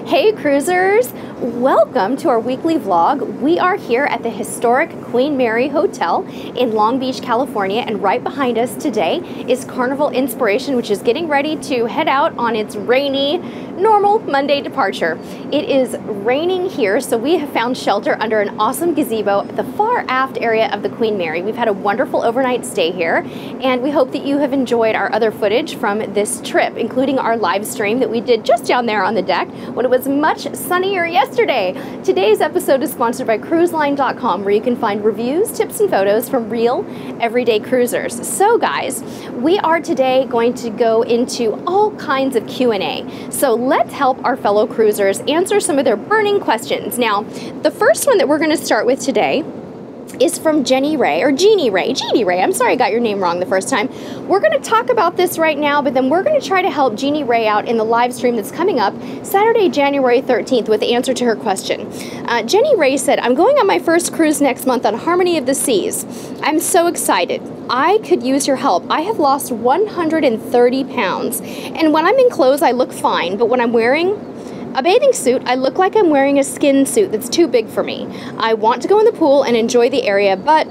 Hey cruisers, welcome to our weekly vlog. We are here at the historic Queen Mary Hotel in Long Beach, California, and right behind us today is Carnival Inspiration, which is getting ready to head out on its rainy, normal Monday departure. It is raining here, so we have found shelter under an awesome gazebo at the far aft area of the Queen Mary. We've had a wonderful overnight stay here, and we hope that you have enjoyed our other footage from this trip, including our live stream that we did just down there on the deck when it was much sunnier yesterday. Today's episode is sponsored by cruiseline.com, where you can find reviews, tips, and photos from real, everyday cruisers. So guys, we are today going to go into all kinds of Q&A. So let's help our fellow cruisers answer some of their burning questions. Now, the first one that we're going to start with today is from Jeannie Ray, I'm sorry I got your name wrong the first time. We're going to talk about this right now, but then we're going to try to help Jeannie Ray out in the live stream that's coming up Saturday, January 13th with the answer to her question. Jeannie Ray said, I'm going on my first cruise next month on Harmony of the Seas. I'm so excited. I could use your help. I have lost 130 pounds, and when I'm in clothes, I look fine, but when I'm wearing a bathing suit, I look like I'm wearing a skin suit that's too big for me. I want to go in the pool and enjoy the area, but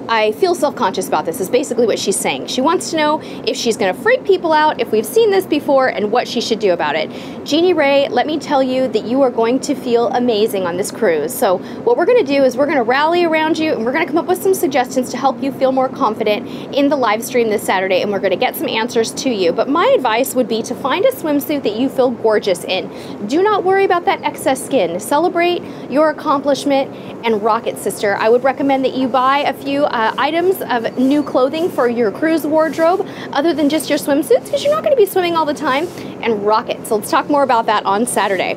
I feel self-conscious about this, is basically what she's saying. She wants to know if she's going to freak people out, if we've seen this before, and what she should do about it. Jeannie Ray, let me tell you that you are going to feel amazing on this cruise. So what we're going to do is we're going to rally around you, and we're going to come up with some suggestions to help you feel more confident in the live stream this Saturday, and we're going to get some answers to you. But my advice would be to find a swimsuit that you feel gorgeous in. Do not worry about that excess skin. Celebrate your accomplishment and rock it, sister. I would recommend that you buy a few items of new clothing for your cruise wardrobe other than just your swimsuits, because you're not going to be swimming all the time, and rock it. So let's talk more about that on Saturday.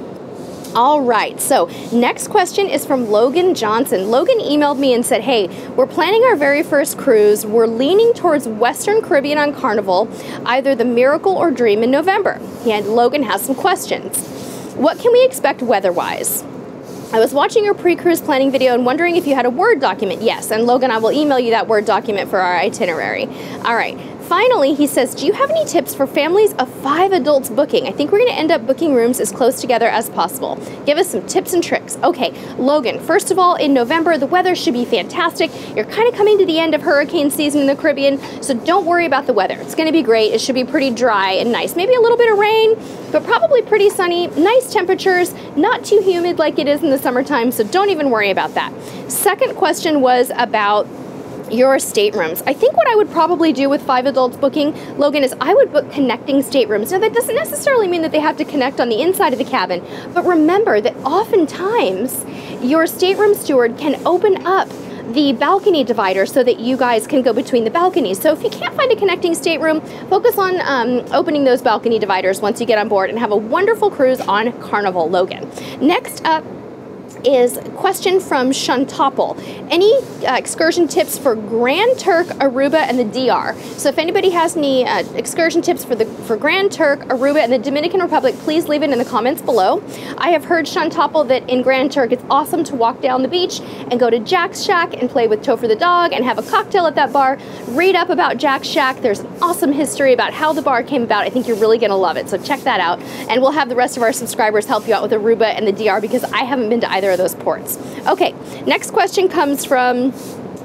All right, so next question is from Logan Johnson. Logan emailed me and said, hey, we're planning our very first cruise. We're leaning towards Western Caribbean on Carnival, either the Miracle or Dream in November. And Logan has some questions. What can we expect weather-wise? I was watching your pre-cruise planning video and wondering if you had a Word document. Yes, and Logan, I will email you that Word document for our itinerary. All right. Finally, he says, do you have any tips for families of 5 adults booking? I think we're going to end up booking rooms as close together as possible. Give us some tips and tricks. Okay, Logan, first of all, in November, the weather should be fantastic. You're kind of coming to the end of hurricane season in the Caribbean, so don't worry about the weather. It's going to be great. It should be pretty dry and nice. Maybe a little bit of rain, but probably pretty sunny. Nice temperatures, not too humid like it is in the summertime, so don't even worry about that. Second question was about your staterooms. I think what I would probably do with 5 adults booking, Logan, is I would book connecting staterooms. Now, that doesn't necessarily mean that they have to connect on the inside of the cabin, but remember that oftentimes your stateroom steward can open up the balcony divider so that you guys can go between the balconies. So if you can't find a connecting stateroom, focus on opening those balcony dividers once you get on board, and have a wonderful cruise on Carnival, Logan. Next up is a question from Shantopple. Any excursion tips for Grand Turk, Aruba, and the DR? So if anybody has any excursion tips for Grand Turk, Aruba, and the Dominican Republic, please leave it in the comments below. I have heard, Shantopple, that in Grand Turk it's awesome to walk down the beach and go to Jack's Shack and play with Topher the dog and have a cocktail at that bar. Read up about Jack's Shack. There's an awesome history about how the bar came about. I think you're really going to love it, so check that out. And we'll have the rest of our subscribers help you out with Aruba and the DR, because I haven't been to either of those ports. Okay, next question comes from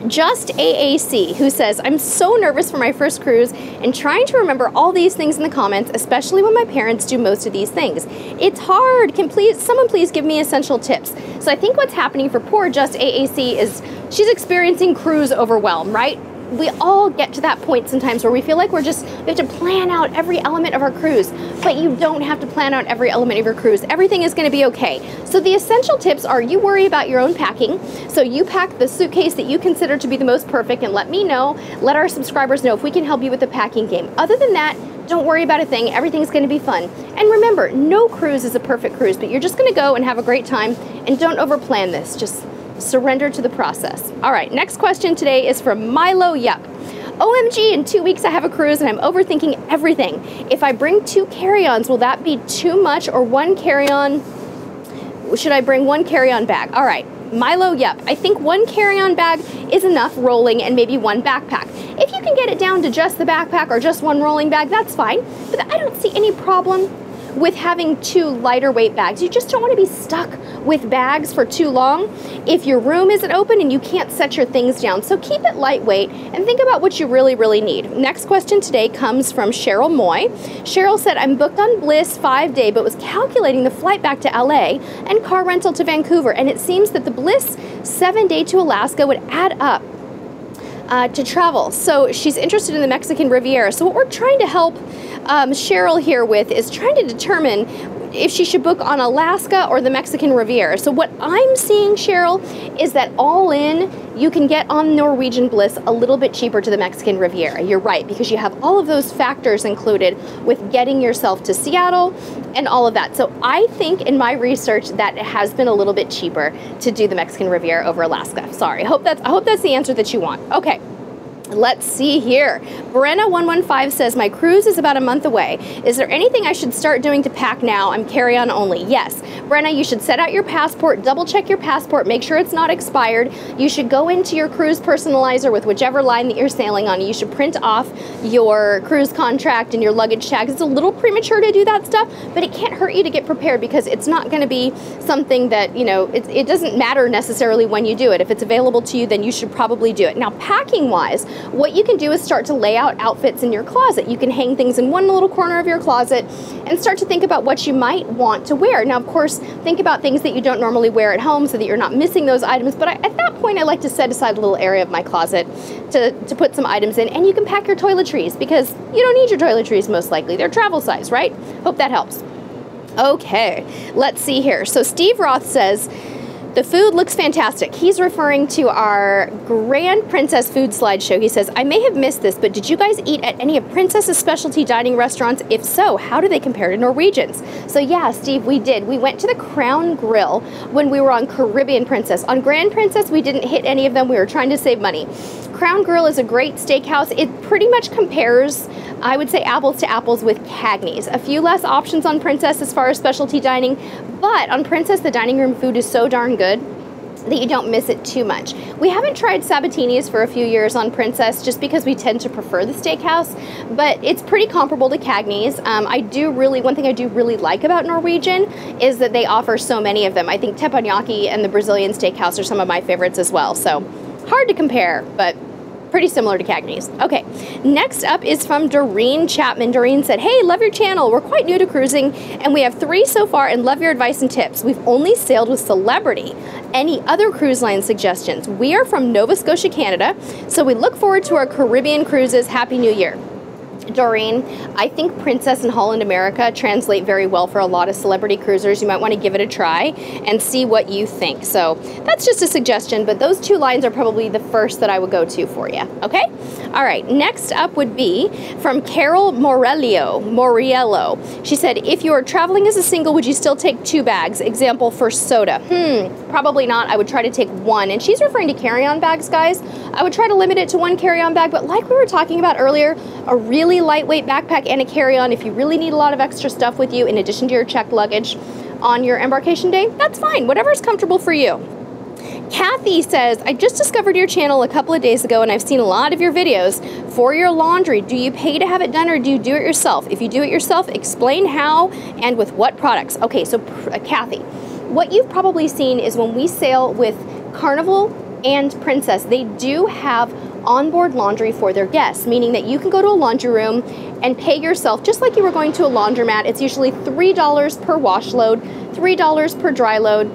Just AAC, who says, I'm so nervous for my first cruise and trying to remember all these things in the comments, especially when my parents do most of these things. It's hard. Can someone please give me essential tips? So I think what's happening for poor Just AAC is she's experiencing cruise overwhelm, right? We all get to that point sometimes where we feel like we have to plan out every element of our cruise, but you don't have to plan out every element of your cruise. Everything is going to be okay. So the essential tips are, you worry about your own packing. So you pack the suitcase that you consider to be the most perfect, and let me know, let our subscribers know if we can help you with the packing game. Other than that, don't worry about a thing. Everything's going to be fun. And remember, no cruise is a perfect cruise, but you're just going to go and have a great time, and don't overplan this. Just surrender to the process. All right, next question today is from Milo Yup. OMG, in 2 weeks I have a cruise and I'm overthinking everything. If I bring 2 carry-ons, will that be too much, or one carry-on? Should I bring 1 carry-on bag? All right, Milo, yep. I think 1 carry-on bag is enough rolling, and maybe 1 backpack. If you can get it down to just the backpack or just 1 rolling bag, that's fine. But I don't see any problem with having 2 lighter weight bags. You just don't want to be stuck with bags for too long if your room isn't open and you can't set your things down. So keep it lightweight and think about what you really, really need. Next question today comes from Cheryl Moy. Cheryl said, I'm booked on Bliss 5-day, but was calculating the flight back to LA and car rental to Vancouver, and it seems that the Bliss 7-day to Alaska would add up to travel. So she's interested in the Mexican Riviera. So what we're trying to help Cheryl here with is trying to determine if she should book on Alaska or the Mexican Riviera. So what I'm seeing, Cheryl, is that all in, you can get on Norwegian Bliss a little bit cheaper to the Mexican Riviera. You're right, because you have all of those factors included with getting yourself to Seattle and all of that. So I think in my research that it has been a little bit cheaper to do the Mexican Riviera over Alaska. Sorry, I hope that's the answer that you want. Okay. Let's see here. Brenna115 says, my cruise is about a month away. Is there anything I should start doing to pack now? I'm carry-on only. Yes. Brenna, you should set out your passport, double check your passport, make sure it's not expired. You should go into your cruise personalizer with whichever line that you're sailing on. You should print off your cruise contract and your luggage tags. It's a little premature to do that stuff, but it can't hurt you to get prepared, because it's not going to be something that, you know, it doesn't matter necessarily when you do it. If it's available to you, then you should probably do it. Now, packing-wise, what you can do is start to lay out outfits in your closet. You can hang things in one little corner of your closet and start to think about what you might want to wear. Now, of course, think about things that you don't normally wear at home so that you're not missing those items. But at that point, I like to set aside a little area of my closet to put some items in. And you can pack your toiletries, because you don't need your toiletries most likely. They're travel size, right? Hope that helps. Okay, let's see here. So Steve Roth says, the food looks fantastic. He's referring to our Grand Princess food slideshow. He says, I may have missed this, but did you guys eat at any of Princess's specialty dining restaurants? If so, how do they compare to Norwegians? So yeah, Steve, we did. We went to the Crown Grill when we were on Caribbean Princess. On Grand Princess, we didn't hit any of them. We were trying to save money. Crown Grill is a great steakhouse. It pretty much compares, I would say, apples to apples with Cagney's. A few less options on Princess as far as specialty dining, but on Princess, the dining room food is so darn good that you don't miss it too much. We haven't tried Sabatini's for a few years on Princess, just because we tend to prefer the steakhouse, but it's pretty comparable to Cagney's. One thing I do really like about Norwegian is that they offer so many of them. I think teppanyaki and the Brazilian steakhouse are some of my favorites as well. So hard to compare, but pretty similar to Cagney's. Okay, next up is from Doreen Chapman. Doreen said, hey, love your channel. We're quite new to cruising, and we have 3 so far and love your advice and tips. We've only sailed with Celebrity. Any other cruise line suggestions? We are from Nova Scotia, Canada, so we look forward to our Caribbean cruises. Happy New Year. Doreen, I think Princess and Holland America translate very well for a lot of celebrity cruisers. You might want to give it a try and see what you think. So that's just a suggestion, but those 2 lines are probably the first that I would go to for you. Okay? All right. Next up would be from Carol Moriello. She said, if you're traveling as a single, would you still take 2 bags? Example for soda. Probably not. I would try to take 1. And she's referring to carry-on bags, guys. I would try to limit it to 1 carry-on bag, but like we were talking about earlier, a really lightweight backpack and a carry-on, if you really need a lot of extra stuff with you in addition to your checked luggage on your embarkation day, that's fine. Whatever's comfortable for you. Kathy says, I just discovered your channel a couple of days ago and I've seen a lot of your videos for your laundry. Do you pay to have it done or do you do it yourself? If you do it yourself, explain how and with what products. Okay, so Kathy, what you've probably seen is when we sail with Carnival and Princess, they do have onboard laundry for their guests, meaning that you can go to a laundry room and pay yourself just like you were going to a laundromat. It's usually $3 per wash load, $3 per dry load.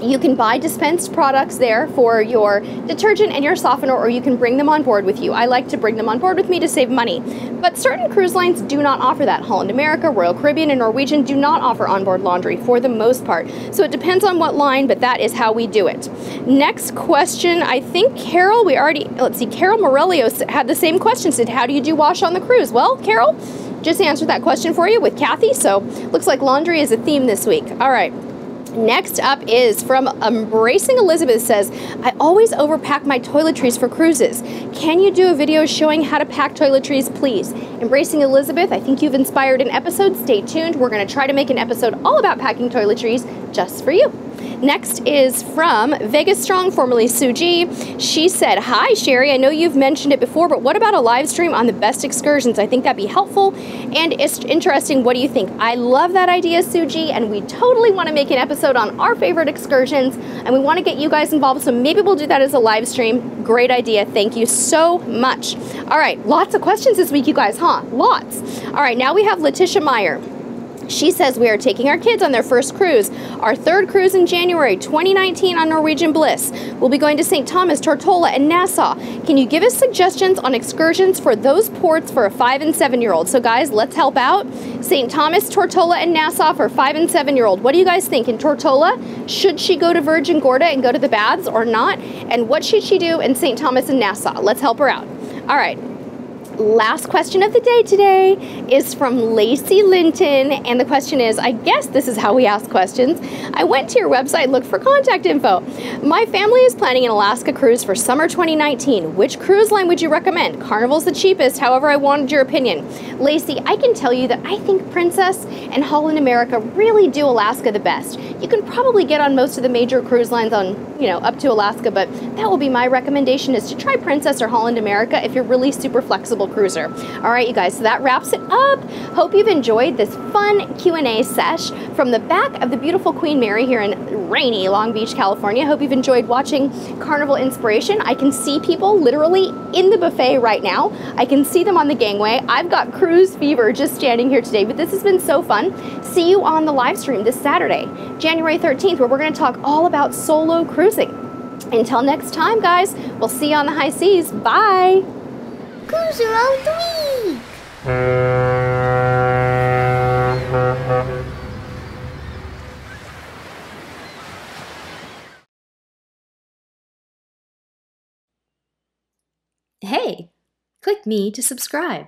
You can buy dispensed products there for your detergent and your softener, or you can bring them on board with you. I like to bring them on board with me to save money. But certain cruise lines do not offer that. Holland America, Royal Caribbean, and Norwegian do not offer onboard laundry for the most part. So it depends on what line, but that is how we do it. Next question, I think Carol, Carol Morelio had the same question, said, how do you do wash on the cruise? Well, Carol, just answered that question for you with Kathy, so looks like laundry is a theme this week. All right. Next up is from Embracing Elizabeth, says, I always overpack my toiletries for cruises. Can you do a video showing how to pack toiletries, please? Embracing Elizabeth, I think you've inspired an episode. Stay tuned. We're going to try to make an episode all about packing toiletries just for you. Next is from Vegas Strong, formerly Suji. She said, hi, Sherry. I know you've mentioned it before, but what about a live stream on the best excursions? I think that'd be helpful and it's interesting. What do you think? I love that idea, Suji, and we totally want to make an episode on our favorite excursions, and we want to get you guys involved, so maybe we'll do that as a live stream. Great idea. Thank you so much. All right, lots of questions this week, you guys, huh? Lots. All right, now we have Letitia Meyer. She says we are taking our kids on their first cruise. Our third cruise in January 2019 on Norwegian Bliss. We'll be going to St. Thomas, Tortola, and Nassau. Can you give us suggestions on excursions for those ports for a 5- and 7-year-old? So guys, let's help out. St. Thomas, Tortola, and Nassau for 5- and 7-year-old. What do you guys think? In Tortola, should she go to Virgin Gorda and go to the baths or not? And what should she do in St. Thomas and Nassau? Let's help her out. All right. Last question of the day today is from Lacey Linton, and the question is, I guess this is how we ask questions. I went to your website, looked for contact info. My family is planning an Alaska cruise for summer 2019. Which cruise line would you recommend? Carnival's the cheapest, however, I wanted your opinion. Lacey, I can tell you that I think Princess and Holland America really do Alaska the best. You can probably get on most of the major cruise lines on, up to Alaska, but that will be my recommendation, is to try Princess or Holland America if you're really super flexible cruiser. All right, you guys, so that wraps it up. Hope you've enjoyed this fun Q&A sesh from the back of the beautiful Queen Mary here in rainy Long Beach, California. Hope you've enjoyed watching Carnival Inspiration. I can see people literally in the buffet right now. I can see them on the gangway. I've got cruise fever just standing here today, but this has been so fun. See you on the live stream this Saturday, January 13th, where we're going to talk all about solo cruising. Until next time, guys, we'll see you on the high seas. Bye. Cruiser of the week. Hey, click me to subscribe.